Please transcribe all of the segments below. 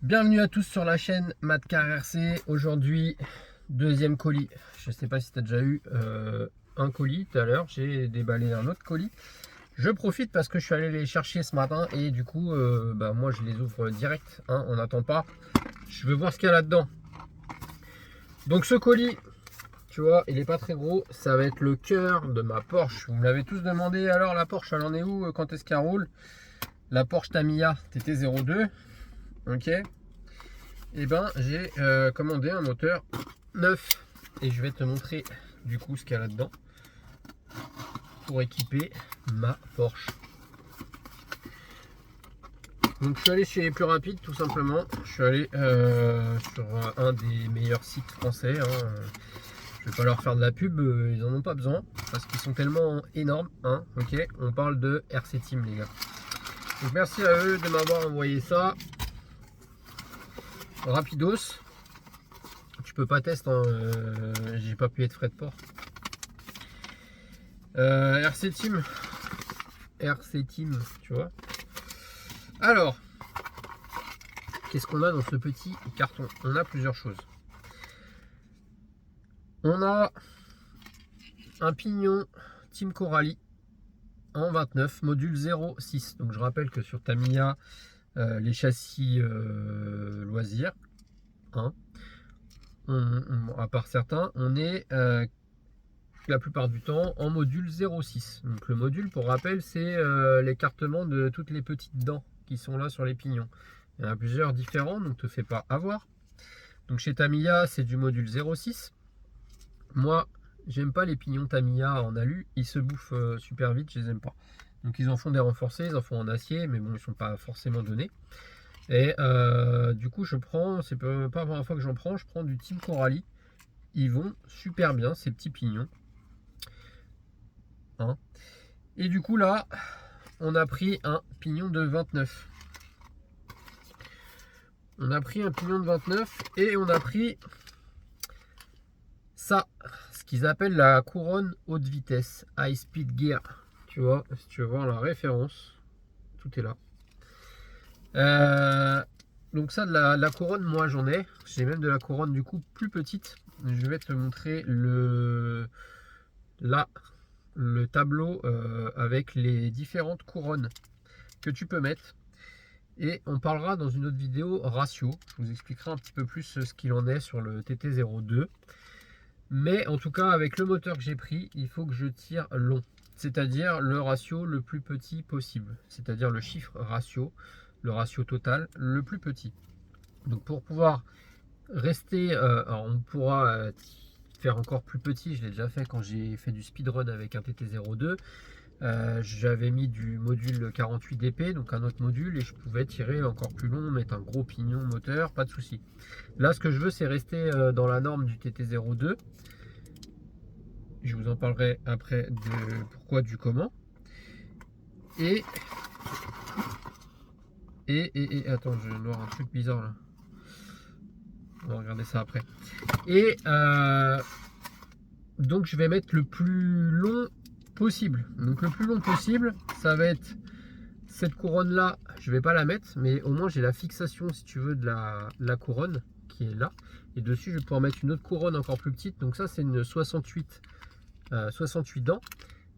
Bienvenue à tous sur la chaîne Matcar RC. Aujourd'hui, deuxième colis. Je sais pas si tu as déjà eu un colis tout à l'heure. J'ai déballé un autre colis. Je profite parce que je suis allé les chercher ce matin et du coup, moi je les ouvre direct. Hein, on n'attend pas. Je veux voir ce qu'il y a là-dedans. Donc ce colis, tu vois, il est pas très gros. Ça va être le cœur de ma Porsche. Vous me l'avez tous demandé. Alors la Porsche, elle en est où? Quand est-ce qu'elle roule? La Porsche Tamiya TT02. Ok. Et ben j'ai commandé un moteur neuf et je vais te montrer du coup ce qu'il y a là-dedans pour équiper ma Porsche. Donc je suis allé chez Plus Rapide tout simplement. Je suis allé sur un des meilleurs sites français. Hein. Je vais pas leur faire de la pub, ils en ont pas besoin parce qu'ils sont tellement énormes. Hein. Ok, on parle de RC Team les gars. Donc merci à eux de m'avoir envoyé ça. Rapidos. Tu peux pas tester, hein, j'ai pas pu être frais de port. RC Team, tu vois. Alors, qu'est-ce qu'on a dans ce petit carton? On a plusieurs choses. On a un pignon Team Coralie en 29, module 0.6. Donc je rappelle que sur Tamiya, les châssis loisirs, hein, à part certains, on est la plupart du temps en module 0.6. Donc le module, pour rappel, c'est l'écartement de toutes les petites dents qui sont là sur les pignons. Il y en a plusieurs différents, donc ne te fais pas avoir. Donc chez Tamiya, c'est du module 0.6. Moi, j'aime pas les pignons Tamiya en alu, ils se bouffent super vite, je les aime pas. Donc ils en font des renforcés, ils en font en acier, mais bon, ils sont pas forcément donnés. Et du coup, je prends, c'est pas la première fois que j'en prends, je prends du Team Coralie. Ils vont super bien, ces petits pignons. Hein. Et du coup là, on a pris un pignon de 29. On a pris un pignon de 29 et on a pris ça, ce qu'ils appellent la couronne haute vitesse, High Speed Gear. Tu vois, si tu veux voir la référence, tout est là. Donc ça, de la couronne, moi j'en ai. J'ai même de la couronne du coup plus petite. Je vais te montrer là, le tableau avec les différentes couronnes que tu peux mettre. Et on parlera dans une autre vidéo ratio. Je vous expliquerai un petit peu plus ce qu'il en est sur le TT02. Mais en tout cas, avec le moteur que j'ai pris, il faut que je tire long. C'est-à-dire le ratio le plus petit possible. C'est-à-dire le chiffre ratio, le ratio total le plus petit. Donc pour pouvoir rester, alors on pourra faire encore plus petit. Je l'ai déjà fait quand j'ai fait du speedrun avec un TT02. J'avais mis du module 48 DP, donc un autre module, et je pouvais tirer encore plus long, mettre un gros pignon moteur, pas de souci. Là, ce que je veux, c'est rester dans la norme du TT02. Je vous en parlerai après de pourquoi, du comment. Et attends, je vais voir un truc bizarre là. On va regarder ça après. Et donc, je vais mettre le plus long possible. Donc, le plus long possible, ça va être cette couronne là. Je vais pas la mettre, mais au moins j'ai la fixation, si tu veux, de la couronne qui est là. Et dessus, je vais pouvoir mettre une autre couronne encore plus petite. Donc ça, c'est une 68 dents.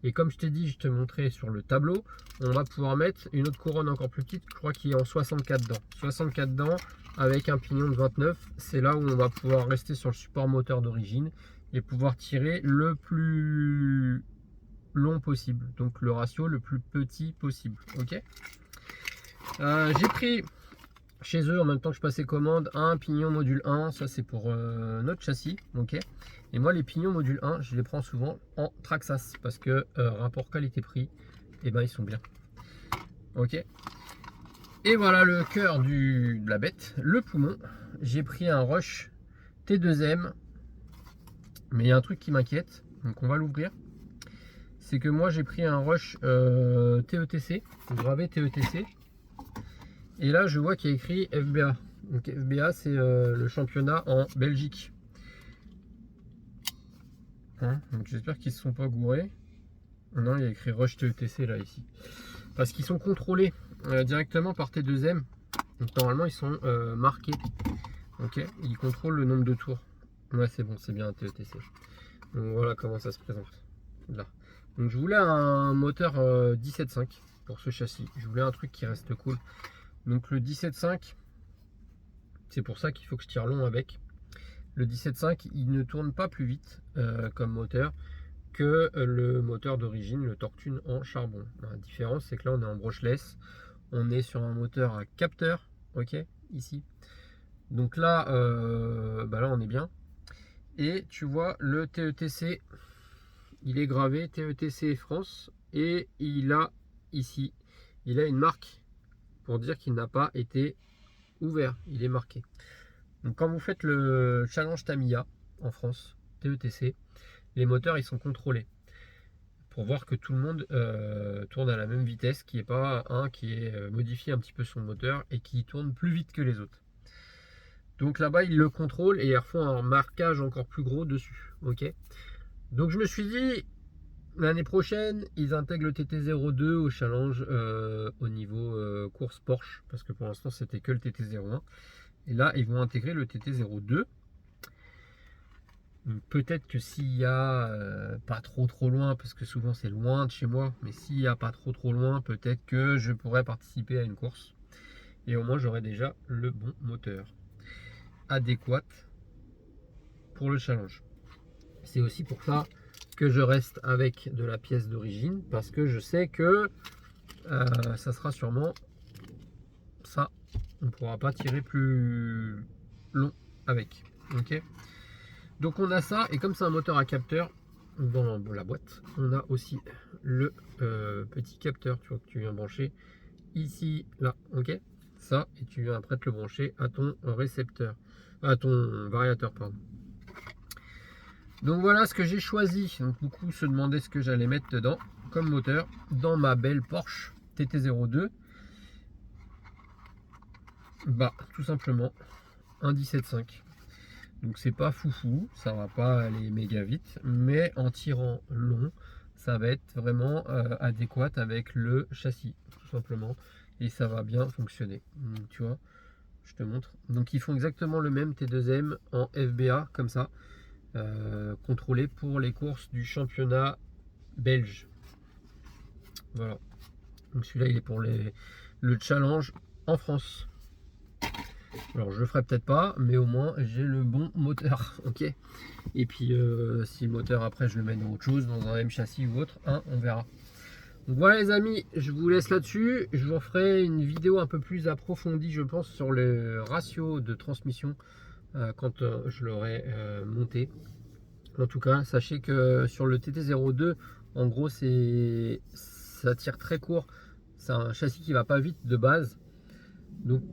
Et comme je t'ai dit, je te montrais sur le tableau, on va pouvoir mettre une autre couronne encore plus petite, je crois qu'il est en 64 dents. 64 dents avec un pignon de 29, c'est là où on va pouvoir rester sur le support moteur d'origine et pouvoir tirer le plus long possible. Donc le ratio le plus petit possible. Ok. J'ai pris chez eux, en même temps que je passais commande, un pignon module 1, ça c'est pour notre châssis, ok. Et moi les pignons module 1, je les prends souvent en Traxxas, parce que rapport qualité-prix, et ben ils sont bien, ok. Et voilà le cœur de la bête, le poumon. J'ai pris un Rush T2M, mais il y a un truc qui m'inquiète, donc on va l'ouvrir. C'est que moi j'ai pris un Rush TETC, gravé TETC. Et là, je vois qu'il y a écrit FBA. Donc FBA, c'est le championnat en Belgique. Hein, donc j'espère qu'ils ne se sont pas gourés. Non, il y a écrit Rush TETC là, ici. Parce qu'ils sont contrôlés directement par T2M. Donc normalement ils sont marqués. Ok, ils contrôlent le nombre de tours. Ouais, c'est bon, c'est bien un TETC. Donc voilà comment ça se présente là. Donc je voulais un moteur 17.5 pour ce châssis. Je voulais un truc qui reste cool. Donc le 17.5, c'est pour ça qu'il faut que je tire long avec. Le 17.5, il ne tourne pas plus vite comme moteur que le moteur d'origine, le Tortune en charbon. La différence, c'est que là, on est en brushless. On est sur un moteur à capteur, ok, ici. Donc là, là, on est bien. Et tu vois, le TETC, il est gravé TETC France et il a ici, il a une marque pour dire qu'il n'a pas été ouvert. Il est marqué. Donc quand vous faites le challenge Tamiya en France, TETC, les moteurs ils sont contrôlés pour voir que tout le monde tourne à la même vitesse, qu'il n'y ait pas un qui ait modifié un petit peu son moteur et qui tourne plus vite que les autres. Donc là-bas ils le contrôlent et ils refont un marquage encore plus gros dessus. Ok. Donc je me suis dit l'année prochaine ils intègrent le TT02 au challenge au niveau course Porsche parce que pour l'instant c'était que le TT01 et là ils vont intégrer le TT02. Peut-être que s'il y a pas trop loin, parce que souvent c'est loin de chez moi, mais s'il y a pas trop loin, peut-être que je pourrais participer à une course. Et au moins j'aurai déjà le bon moteur adéquat pour le challenge. C'est aussi pour ça que je reste avec de la pièce d'origine, parce que je sais que ça sera sûrement ça. On ne pourra pas tirer plus long avec. Ok. Donc on a ça, et comme c'est un moteur à capteur, dans la boîte, on a aussi le petit capteur, tu vois, que tu viens brancher ici, là, ok. Ça, et tu viens après te le brancher à ton récepteur, à ton variateur, pardon. Donc voilà ce que j'ai choisi. Donc beaucoup se demandaient ce que j'allais mettre dedans comme moteur dans ma belle Porsche TT02. Bah tout simplement un 17.5. Donc c'est pas foufou, ça va pas aller méga vite, mais en tirant long, ça va être vraiment adéquat avec le châssis, tout simplement, et ça va bien fonctionner. Donc, tu vois, je te montre. Donc ils font exactement le même T2M en FBA, comme ça, contrôlé pour les courses du championnat belge. Voilà. Donc celui-là, il est pour le challenge en France. Alors je le ferai peut-être pas, mais au moins j'ai le bon moteur, ok. Et puis si le moteur après je le mets dans autre chose, dans un M châssis ou autre, hein, on verra. Donc voilà les amis, je vous laisse là-dessus. Je vous ferai une vidéo un peu plus approfondie, je pense, sur le ratio de transmission quand je l'aurai monté. En tout cas, sachez que sur le TT02, en gros, ça tire très court. C'est un châssis qui va pas vite de base. Donc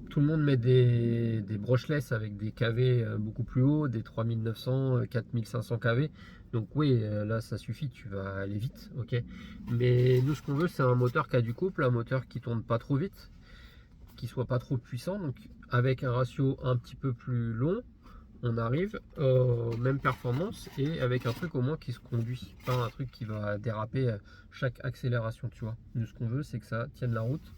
tout le monde met des brushless avec des KV beaucoup plus hauts, des 3900, 4500 KV. Donc oui, là ça suffit, tu vas aller vite, ok. Mais nous ce qu'on veut c'est un moteur qui a du couple, un moteur qui tourne pas trop vite, qui soit pas trop puissant, donc avec un ratio un petit peu plus long, on arrive aux mêmes performances et avec un truc au moins qui se conduit, pas un truc qui va déraper chaque accélération, tu vois. Nous ce qu'on veut c'est que ça tienne la route.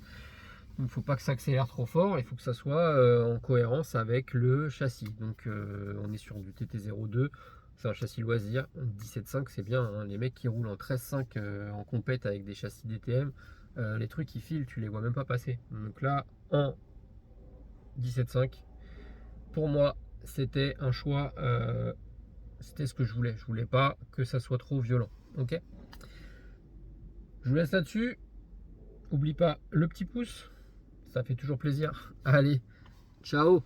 Il ne faut pas que ça accélère trop fort, il faut que ça soit en cohérence avec le châssis. Donc on est sur du TT02, c'est un châssis loisir, 17.5 c'est bien, hein. Les mecs qui roulent en 13.5 en compète avec des châssis DTM, les trucs qui filent, tu les vois même pas passer. Donc là, en 17.5, pour moi, c'était un choix, c'était ce que je voulais. Je voulais pas que ça soit trop violent, ok. Je vous laisse là-dessus. N'oublie pas le petit pouce. Ça fait toujours plaisir. Allez, ciao!